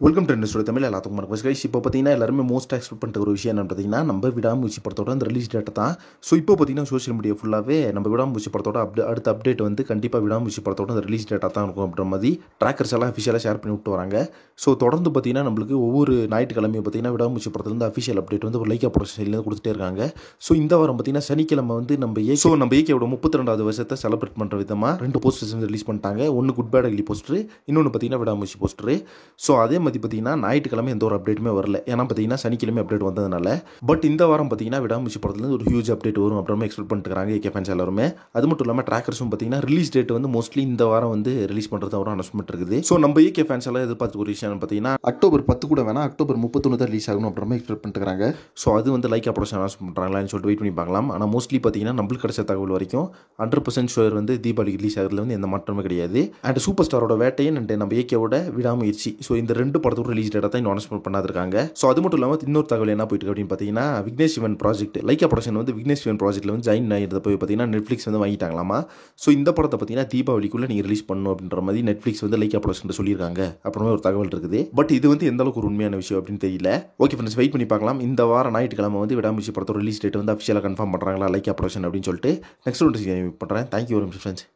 Welcome to industry Tamil எல்லாத்துக்கும் வணக்கம் guys. இப்போ பார்த்தீங்கன்னா எல்லாருமே மோஸ்ட் எக்ஸ்பெக்ட் பண்ணுற ஒரு விஷயம் என்னன்னு பார்த்தீங்கன்னா நம்ம விடாமுயற்சி படத்தோட அந்த ரிலீஸ் டேட்டை தான். ஸோ இப்போ பார்த்தீங்கன்னா சோஷியல் மீடியா ஃபுல்லாகவே நம்ம விடாமுயற்சி படத்தோட அடுத்த அப்டேட் வந்து கண்டிப்பாக விடாமுயற்சி படத்தோட அந்த ரிலீஸ் டேட்டாக தான் இருக்கும் அப்படின்ற மாதிரி ட்ராக்கர்ஸ் எல்லாம் அஃபிஷியலாக ஷேர் பண்ணி விட்டு வராங்க. ஸோ தொடர்ந்து பார்த்தீங்கன்னா நம்மளுக்கு ஒவ்வொரு ஞாயிற்றுக்கிழமையும் பார்த்தீங்கன்னா விடாமுயற்சி படத்துலேருந்து அஃபிஷியல் அப்டேட் வந்து ஒரு லைக்கா ப்ரொடக்ஷன் சைட்லேருந்து கொடுத்துட்டே இருக்காங்க. ஸோ இந்த வாரம் பார்த்தீங்கன்னா சனிக்கிழமை வந்து நம்ம ஏகேவோட 32வது வருஷத்தை செலிப்ரேட் பண்ணுற விதமாக 2 போஸ்டர்ஸ் வந்து ரிலீஸ் பண்ணிட்டாங்க. ஒன்று குட் பேட் அக்லி போஸ்டர், இன்னொன்று பார்த்தீங்கன்னா விடாமுயற்சி போஸ்டர். ஸோ அதே மாதிரி பார்த்தீங்கன்னா ஞாயிற்றுக்கிழமை எந்த ஒரு அப்டேட்டுமே வரல. ஏன்னா பார்த்தீங்கன்னா சனிக்கிழமை அப்டேட் வந்ததுனால. பட் இந்த வாரம் பார்த்தீங்கன்னா விடாமுயற்சி படத்துலேருந்து ஒரு ஹியூஜ் அப்டேட் வரும் அப்படின்னு எக்ஸ்பெக்ட் பண்ணிட்டுருக்காங்க ஏகே ஃபேன்ஸ் எல்லாருமே. அது மட்டும் இல்லாமல் ட்ராக்கர்ஸும் பார்த்தீங்கன்னா ரிலீஸ் டேட் வந்து மோஸ்ட்லி இந்த வாரம் வந்து ரிலீஸ் பண்ணுறது ஒரு அனௌன்ஸ்மெண்ட் இருக்குது. ஸோ நம்ம ஏகே ஃபேன்ஸ் எல்லாம் எதிர்பார்த்து ஒரு விஷயம் பார்த்தீங்கன்னா அக்டோபர் 10 கூட வேணா அக்டோபர் 31 தான் ரிலீஸ் ஆகணும் அப்படின்னு எக்ஸ்பெக்ட் பண்ணிட்டுருக்காங்க. ஸோ அது வந்து லைக்கா ப்ரொடக்ஷன் அனௌன்ஸ் பண்ணுறாங்களான்னு சொல்லிட்டு வெயிட் பண்ணி பார்க்கலாம். ஆனால் மோஸ்ட்லி பார்த்தீங்கன்னா நம்மளுக்கு கிடைச்ச தகவல் வரைக்கும் 100% ஷுவர் வந்து தீபாவளி ரிலீஸ் ஆகிறதுல வந்து எந்த மாற்றமே கிடையாது. அண்ட் சூப்பர் ஸ்டாரோட வேட்டையன் அண்ட் நம்ம ஏகேவோட விடாமுயற்சி, ஸோ இந்த 2 படத்தோட ரிலீஸ் டேட்டை தான் அனௌன்ஸ்மெண்ட் பண்ணாதிருக்காங்க. ஸோ அது மட்டும் இல்லாமல் இன்னொரு தகவல் என்ன போயிட்டு அப்படின்னு பார்த்தீங்கன்னா Vignesh Sivan project Lyca production வந்து விக்னேஷ் சிவன் ப்ராஜெக்ட்டில் வந்து ஜாயின் ஆகிருந்த போய் பார்த்தீங்கன்னா நெட்ஃப்ளிக்ஸ் வந்து வாங்கிட்டாங்களாமா. ஸோ இந்த படத்தை பார்த்தீங்கன்னா தீபாவளிக்குள்ளே நீங்கள் ரிலீஸ் பண்ணணும் அப்படின்ற மாதிரி நெட்ஃப்ளிக்ஸ் வந்து லைக்கா ப்ரொடக்ஷன் சொல்லியிருக்காங்க அப்புறமே ஒரு தகவல் இருக்குது. பட் இது வந்து எந்த அளவுக்கு ஒரு உண்மையான விஷயம் அப்படின்னு தெரியல. ஓகே ஃப்ரெண்ட்ஸ், வெயிட் பண்ணி பார்க்கலாம். இந்த வாரம் ஞாயிற்றுக்கிழமை வந்து விடாமுயற்சி படத்தோட ரிலீஸ் டேட் வந்து அஃபிஷியலாக கன்ஃபார்ம் பண்ணுறாங்களா லைக்கா ப்ரொடக்ஷன் அப்படின்னு சொல்லிட்டு நெக்ஸ்ட் ஒன்று பண்ணுறேன். Thank you very much friends.